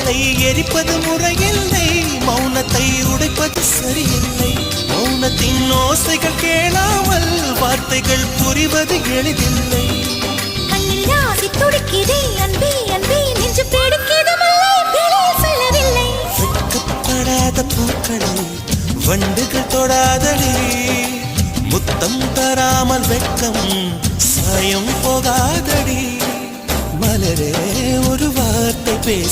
தீபத்தை எரிப்பது முறையில்லை, மௌனத்தை உடைப்பது சரியில்லை. மௌனத்தின் ஓசைகள் கேளாமல் வார்த்தைகள் புரிவது எளிதில்லை. கண்ணில் ஆசை துடிக்குதே அன்பே அன்பே, நெஞ்சு பிடிக்குது மல்லை வெளியில் சொல்லவில்லை. வெட்கப்படாத பூக்களை வண்டுகள் தொடாதடி, முத்தம் தராமல் வெட்கம் சாயம் போகாதடி. மலரே ஒரு வார்த்தை பேச